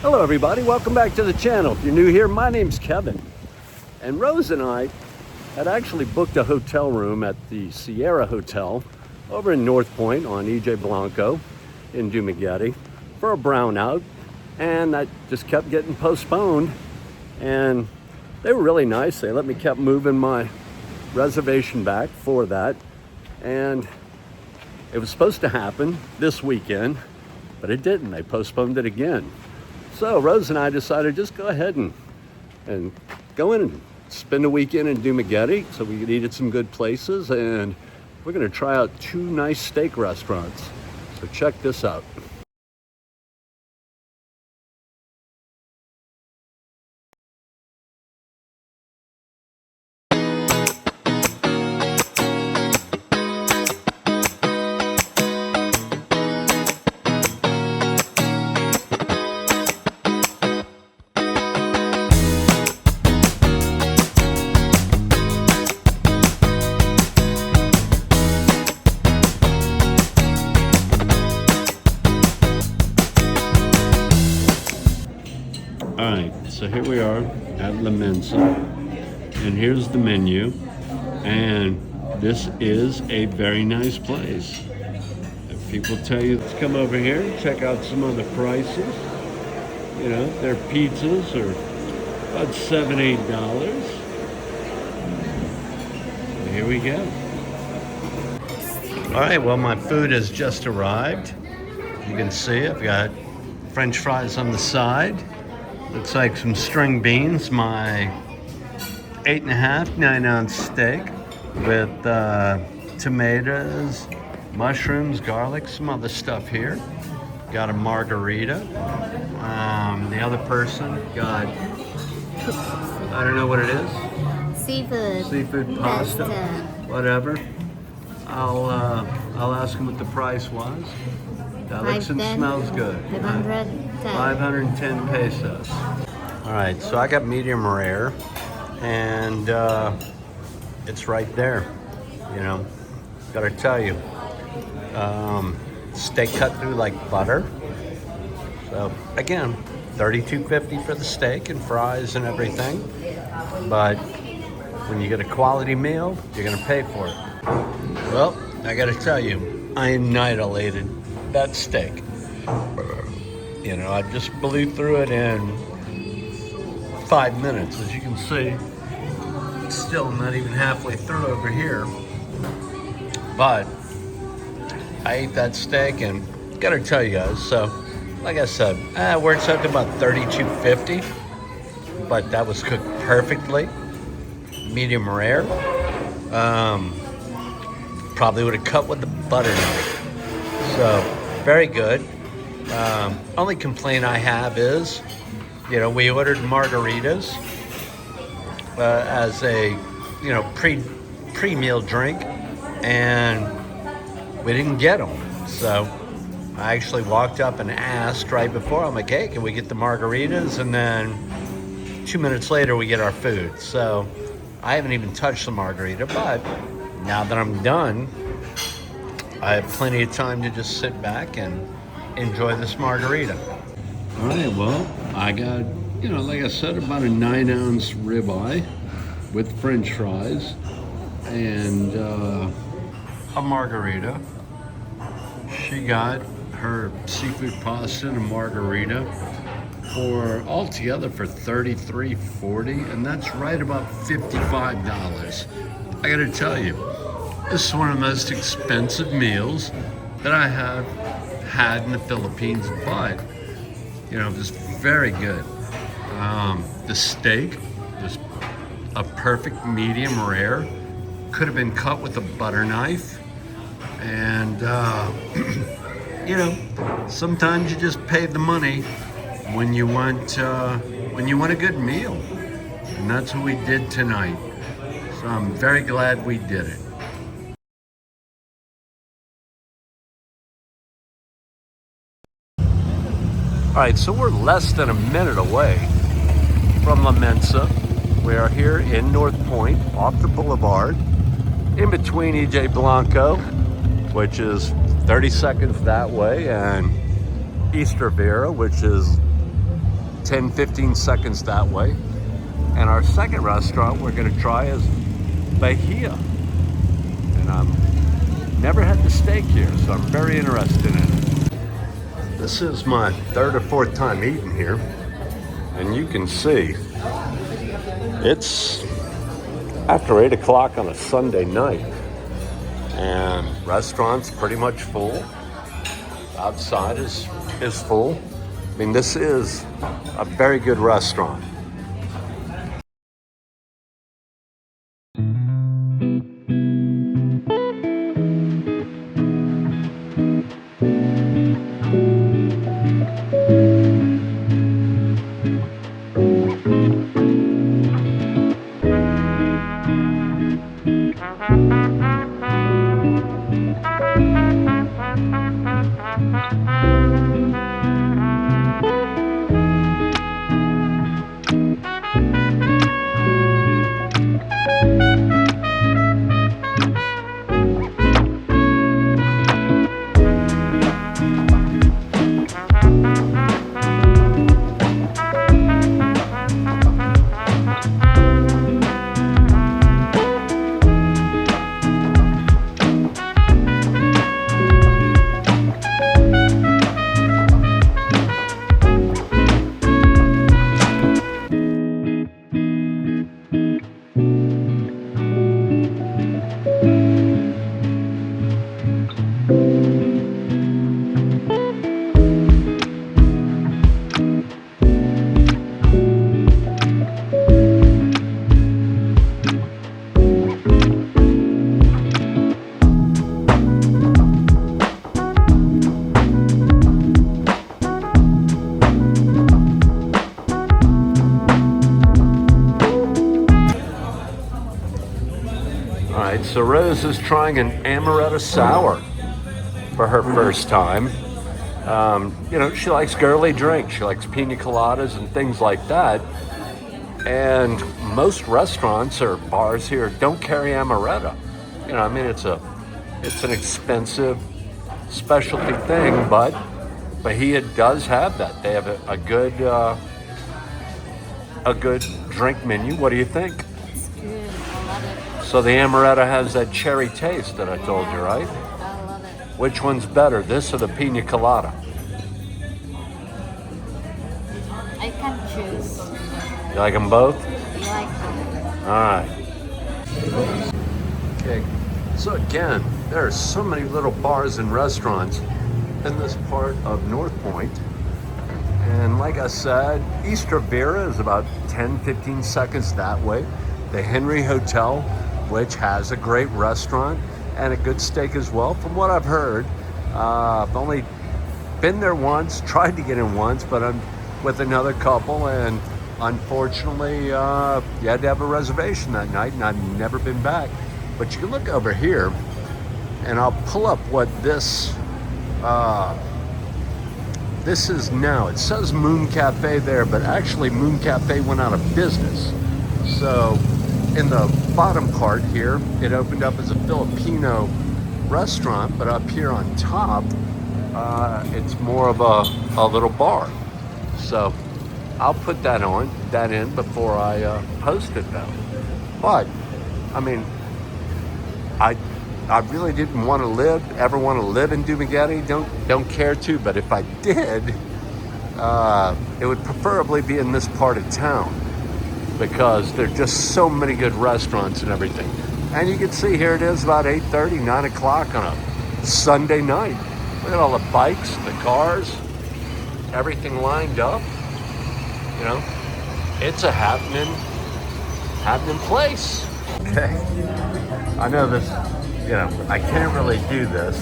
Hello everybody, welcome back to the channel. If you're new here, my name's Kevin. And Rose and I had actually booked a hotel room at the Sierra Hotel over in North Point on E.J. Blanco in Dumaguete for a brownout. And that just kept getting postponed. And they were really nice. They let me keep moving my reservation back for that. And it was supposed to happen this weekend, but it didn't. They postponed it again. So Rose and I decided just go ahead and go in and spend a weekend in Dumaguete so we could eat at some good places, and we're going to try out 2 nice steak restaurants. So check this out. Alright, so here we are at La Mensa, and here's the menu, and this is a very nice place. If people tell you to come over here, check out some of the prices. You know, their pizzas are about $7-8. So here we go. Alright, well, my food has just arrived. You can see I've got French fries on the side. Looks like some string beans, my 8.5, 9-ounce steak with tomatoes, mushrooms, garlic, some other stuff here. Got a margarita. The other person got, I don't know what it is. Seafood pasta. Whatever. I'll ask him what the price was. That looks and smells good. 510 pesos. All right, so I got medium rare, and it's right there. You know, gotta tell you, steak cut through like butter. So again, $32.50 for the steak and fries and everything. But when you get a quality meal, you're gonna pay for it. Well, I gotta tell you, I annihilated that steak. You know, I just blew through it in 5 minutes. As you can see, still not even halfway through over here. But I ate that steak, and gotta tell you guys, so like I said, it works out to about $32.50, but that was cooked perfectly, medium rare. Probably would have cut with the butter knife. So very good. Only complaint I have is, you know, we ordered margaritas as a, you know, pre-meal drink, and we didn't get them. So I actually walked up and asked right before. I'm like, hey, can we get the margaritas? And then 2 minutes later, we get our food. So I haven't even touched the margarita, but now that I'm done, I have plenty of time to just sit back and enjoy this margarita. All right, well, I got, you know, like I said, about a 9-ounce ribeye with French fries and a margarita. She got her seafood pasta and a margarita for altogether for $33.40, and that's right about $55. I gotta tell you, this is one of the most expensive meals that I have had in the Philippines, but you know, it was very good. The steak was a perfect medium rare. Could have been cut with a butter knife, and you know, sometimes you just pay the money when you want a good meal, and that's what we did tonight. So I'm very glad we did it. All right, so we're less than a minute away from La Mensa. We are here in North Point, off the boulevard, in between E.J. Blanco, which is 30 seconds that way, and East Rivera, which is 10-15 seconds that way. And our second restaurant we're going to try is Bahia. And I've never had the steak here, so I'm very interested in it. This is my third or fourth time eating here. And you can see it's after 8 o'clock on a Sunday night. And restaurant's pretty much full. Outside is full. I mean, this is a very good restaurant. So Rose is trying an amaretto sour for her first time. You know, she likes girly drinks. She likes pina coladas and things like that. And most restaurants or bars here don't carry amaretto. You know, I mean, it's an expensive specialty thing, but Bahia does have that. They have a good drink menu. What do you think? So the amaretto has that cherry taste that I told you, right? I love it. Which one's better, this or the pina colada? I can choose. You like them both? You like them? All right. Okay, so again, there are so many little bars and restaurants in this part of North Point. And like I said, East Rivera is about 10-15 seconds that way. The Henry Hotel, which has a great restaurant and a good steak as well. From what I've heard, I've only been there once, tried to get in once, but I'm with another couple, and unfortunately, you had to have a reservation that night, and I've never been back. But you can look over here, and I'll pull up what this is now. It says Moon Cafe there, but actually Moon Cafe went out of business. So in the bottom part here, it opened up as a Filipino restaurant, but up here on top, it's more of a little bar. So I'll put that in before I post it though. But I mean, I really didn't ever want to live in Dumaguete. Don't care to, but if I did, it would preferably be in this part of town, because there's just so many good restaurants and everything. And you can see here it is about 8:30, 9 o'clock on a Sunday night. Look at all the bikes, the cars, everything lined up. You know, it's a happening place. Okay, I know this, you know, I can't really do this,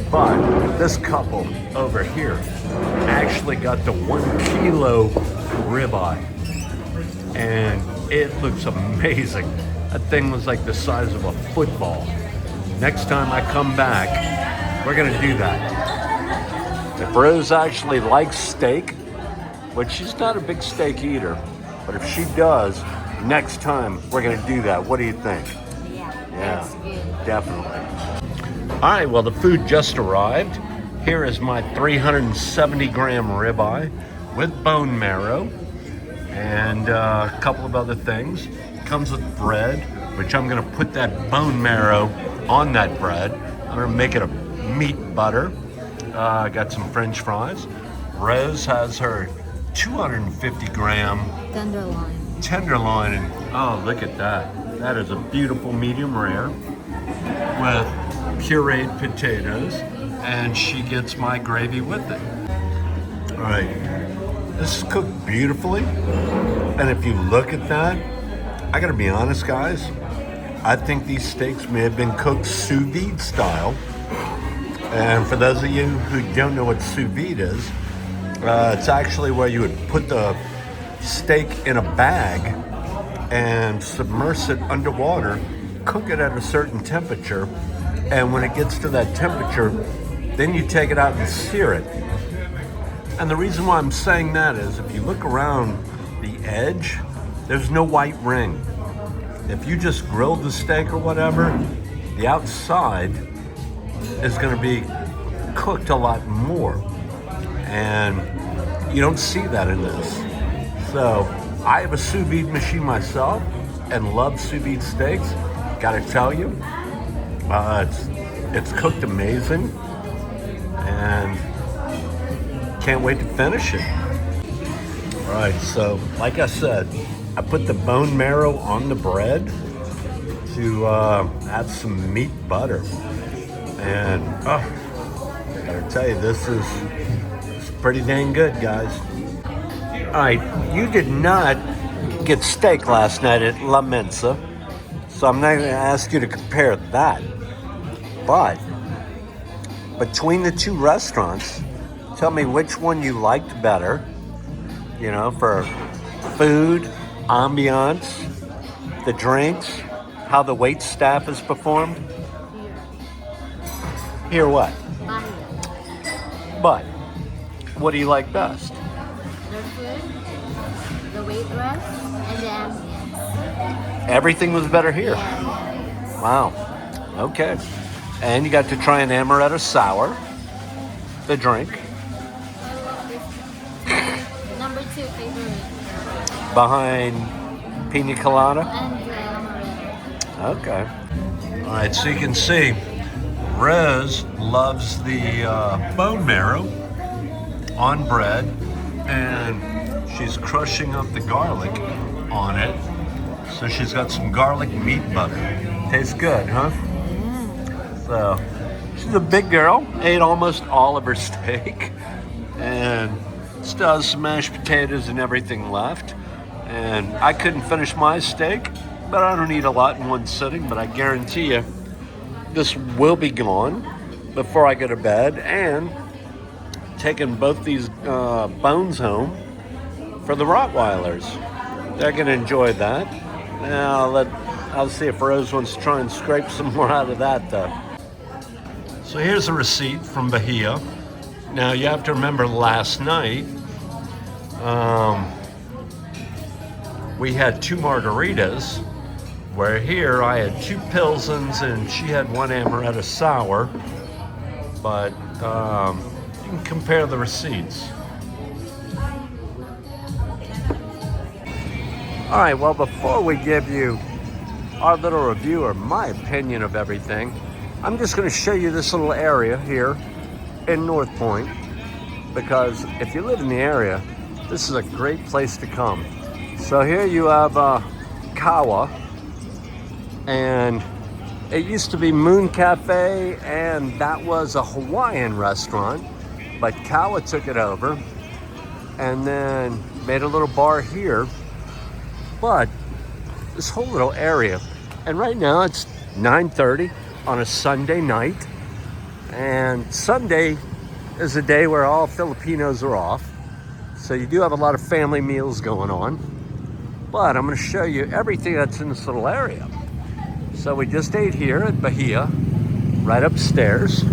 but this couple over here actually got the 1 kilo ribeye. And it looks amazing. That thing was like the size of a football. Next time I come back, we're gonna do that. If Rose actually likes steak, which she's not a big steak eater, but if she does, next time we're gonna do that. What do you think? Yeah, Yeah, that's good. definitely. All right, well, the food just arrived. Here is my 370 gram ribeye. with bone marrow and a couple of other things. Comes with bread, which I'm gonna put that bone marrow on that bread. I'm gonna make it a meat butter. Got some French fries. Rose has her 250 gram tenderloin, and oh, look at that. That is a beautiful medium rare with pureed potatoes, and she gets my gravy with it. All right, this is cooked beautifully, and if you look at that, I gotta be honest, guys, I think these steaks may have been cooked sous vide style. And for those of you who don't know what sous vide is, it's actually where you would put the steak in a bag and submerge it underwater, cook it at a certain temperature, and when it gets to that temperature, then you take it out and sear it. And the reason why I'm saying that is if you look around the edge, there's no white ring. If you just grilled the steak or whatever, the outside is going to be cooked a lot more. And you don't see that in this. So I have a sous vide machine myself and love sous vide steaks. Gotta tell you, it's cooked amazing and can't wait to finish it. All right, so like I said, I put the bone marrow on the bread to add some meat butter. And I gotta tell you, this is pretty dang good, guys. All right, you did not get steak last night at La Mensa, so I'm not gonna ask you to compare that. But between the two restaurants, tell me which one you liked better, you know, for food, ambiance, the drinks, how the wait staff has performed. Here what? Bahia. But what do you like best? Their food, the waitress, and the ambience. Everything was better here. Yeah. Wow. Okay. And you got to try an amaretto sour, the drink. Number 2 favorite. Behind pina colada. And amaretto. Okay. All right, so you can see Rose loves the bone marrow on bread, and she's crushing up the garlic on it. So she's got some garlic meat butter. Tastes good, huh? So she's a big girl, ate almost all of her steak, and still has some mashed potatoes and everything left. And I couldn't finish my steak, but I don't eat a lot in one sitting, but I guarantee you this will be gone before I go to bed, and taking both these bones home for the Rottweilers. They're gonna enjoy that. Now I'll see if Rose wants to try and scrape some more out of that though. So here's a receipt from Bahia. Now you have to remember last night, we had 2 margaritas, where here I had 2 Pilsens and she had 1 amaretto sour, but you can compare the receipts. All right, well, before we give you our little review or my opinion of everything, I'm just going to show you this little area here in North Point, because if you live in the area, this is a great place to come. So here you have Kawa, and it used to be Moon Cafe, and that was a Hawaiian restaurant, but Kawa took it over and then made a little bar here. But this whole little area, and right now it's 9:30 on a Sunday night, and Sunday is a day where all Filipinos are off, so you do have a lot of family meals going on. But I'm going to show you everything that's in this little area. So we just ate here at Bahia, right upstairs,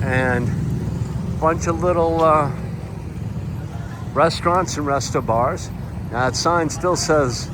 and a bunch of little restaurants and resto bars. Now that sign still says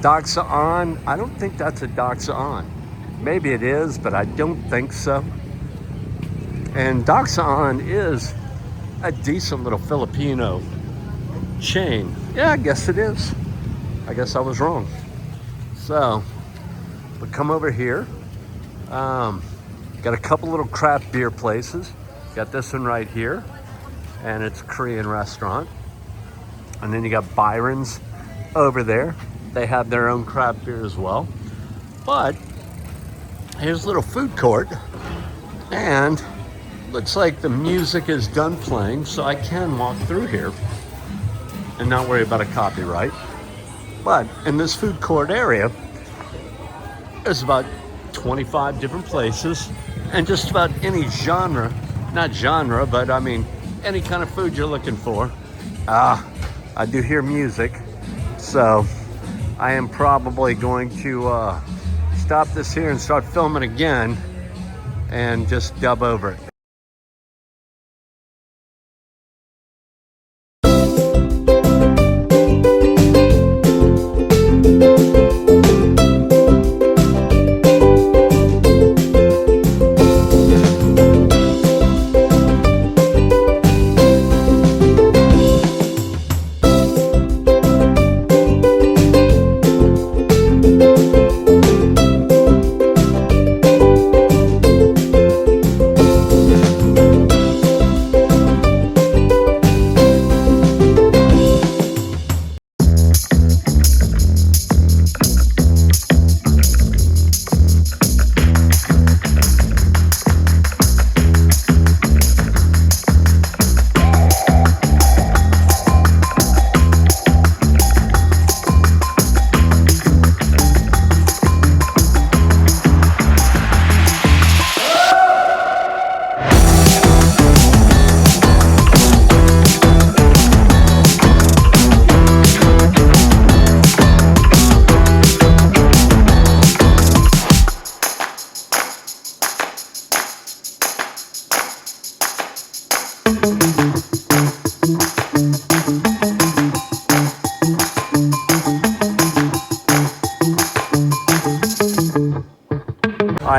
Doxa On. I don't think that's a Doxa On. Maybe it is, but I don't think so. And Doxa On is a decent little Filipino chain. Yeah, I guess it is. I guess I was wrong. So, we come over here. Got a couple little craft beer places. Got this one right here, and it's a Korean restaurant. And then you got Byron's over there. They have their own craft beer as well. But here's a little food court, and looks like the music is done playing, so I can walk through here and not worry about a copyright. But in this food court area, there's about 25 different places, and just about any genre, not genre, but I mean, any kind of food you're looking for. I do hear music, so I am probably going to stop this here and start filming again and just dub over it.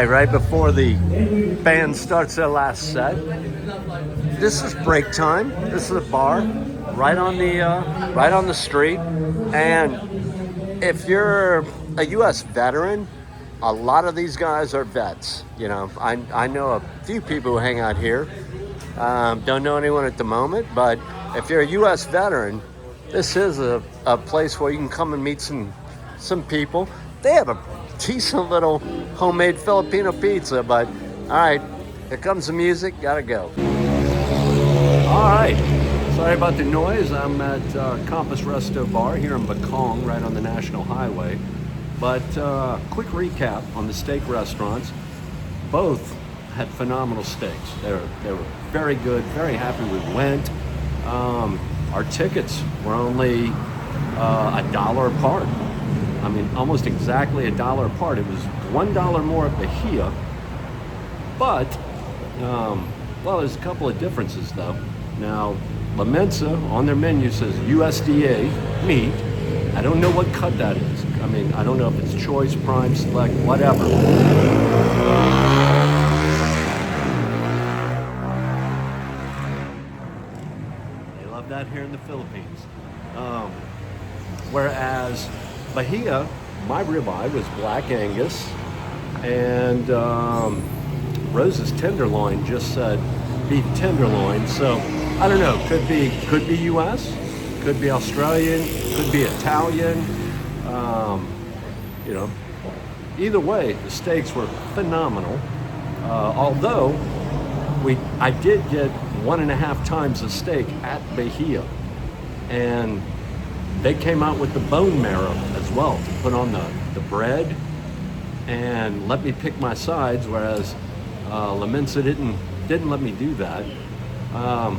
Right before the band starts their last set. This is break time. This is a bar right on the street. And if you're a U.S. veteran, a lot of these guys are vets. You know, I know a few people who hang out here. Don't know anyone at the moment, but if you're a U.S. veteran, this is a place where you can come and meet some people. They have a decent little homemade Filipino pizza, but all right, here comes the music, gotta go. All right, sorry about the noise. I'm at Compass Resto Bar here in Bacong, right on the National Highway. But quick recap on the steak restaurants. Both had phenomenal steaks. They were very good, very happy we went. Our tickets were only $1 apart. I mean, almost exactly $1 apart. It was $1 more at Bahia, but, well, there's a couple of differences, though. Now, Mensa on their menu says USDA meat. I don't know what cut that is. I mean, I don't know if it's choice, prime, select, whatever. They love that here in the Philippines. Whereas Bahia, my ribeye was Black Angus, and Rose's tenderloin just said beef tenderloin. So I don't know. Could be U.S., could be Australian, could be Italian. You know, either way, the steaks were phenomenal. Although I did get 1.5 times the steak at Bahia, and they came out with the bone marrow as well to put on the bread and let me pick my sides, whereas La Mensa didn't let me do that. I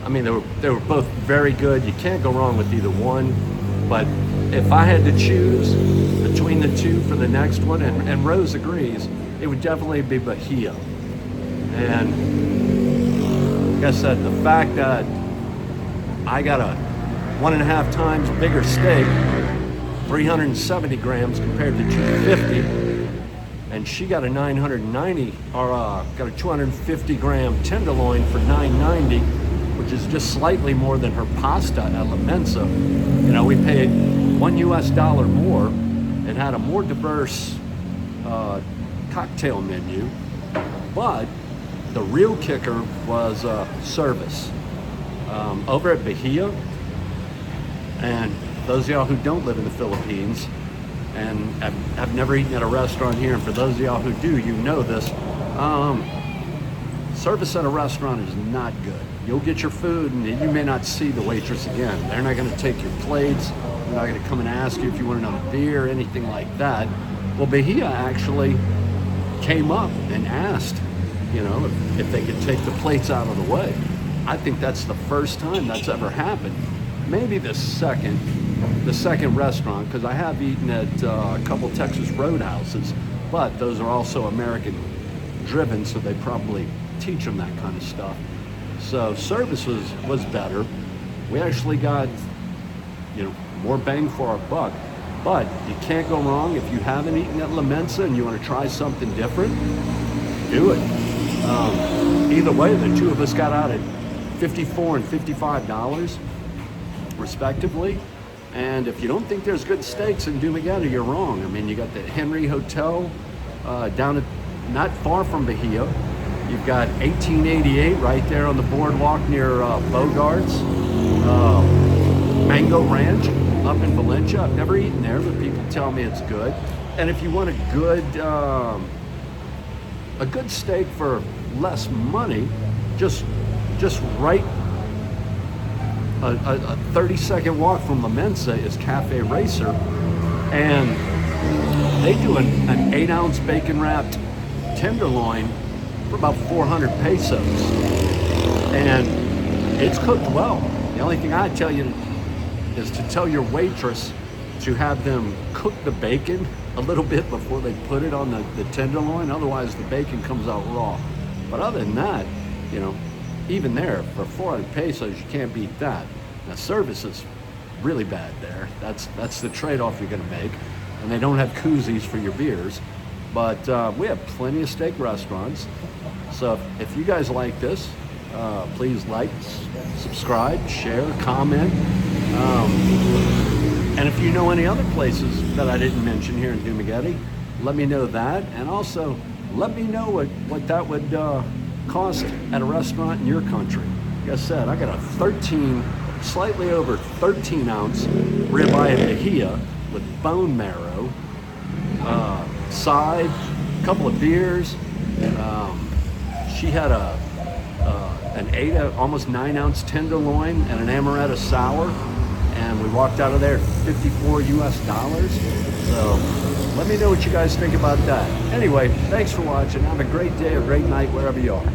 mean, they were both very good. You can't go wrong with either one. But if I had to choose between the two for the next one, and Rose agrees, it would definitely be Bahia. And like I said, the fact that I got a 1.5 times bigger steak, 370 grams compared to 250, and she got a 990 or got a 250 gram tenderloin for $9.90, which is just slightly more than her pasta at La Mensa. You know, we paid $1 more. It had a more diverse cocktail menu, but the real kicker was service. Over at Bahia, and those of y'all who don't live in the Philippines and have never eaten at a restaurant here, and for those of y'all who do, you know this, service at a restaurant is not good. You'll get your food and you may not see the waitress again. They're not going to take your plates. They're not going to come and ask you if you want another beer or anything like that. Well, Bahia actually came up and asked, you know, if they could take the plates out of the way. I think that's the first time that's ever happened. Maybe the second restaurant, because I have eaten at a couple Texas Roadhouses, but those are also American driven, so they probably teach them that kind of stuff. So service was better. We actually got, you know, more bang for our buck. But you can't go wrong if you haven't eaten at La Mensa and you want to try something different. Do it. Either way, the two of us got out at $54 and $55 respectively. And if you don't think there's good steaks in Dumaguete, you're wrong. I mean, you got the Henry Hotel down at not far from Bahia. You've got 1888 right there on the boardwalk near Bogart's. Mango Ranch up in Valencia. I've never eaten there, but people tell me it's good. And if you want a good steak for less money, just right a 30-second walk from La Mensa is Cafe Racer, and they do an 8-ounce bacon-wrapped tenderloin for about 400 pesos, and it's cooked well. The only thing I tell you is to tell your waitress to have them cook the bacon a little bit before they put it on the tenderloin, otherwise the bacon comes out raw. But other than that, you know, even there, for 400 pesos, you can't beat that. Now, service is really bad there. That's the trade-off you're gonna make. And they don't have koozies for your beers. But we have plenty of steak restaurants. So if you guys like this, please like, subscribe, share, comment. And if you know any other places that I didn't mention here in Dumaguete, let me know that. And also, let me know what that would cost at a restaurant in your country. Like I said, I got a slightly over 13-ounce ribeye at Bahia with bone marrow, side, a couple of beers. She had an 8, almost 9-ounce tenderloin and an amaretto sour, and we walked out of there $54 US. So let me know what you guys think about that. Anyway, thanks for watching. Have a great day or great night wherever you are.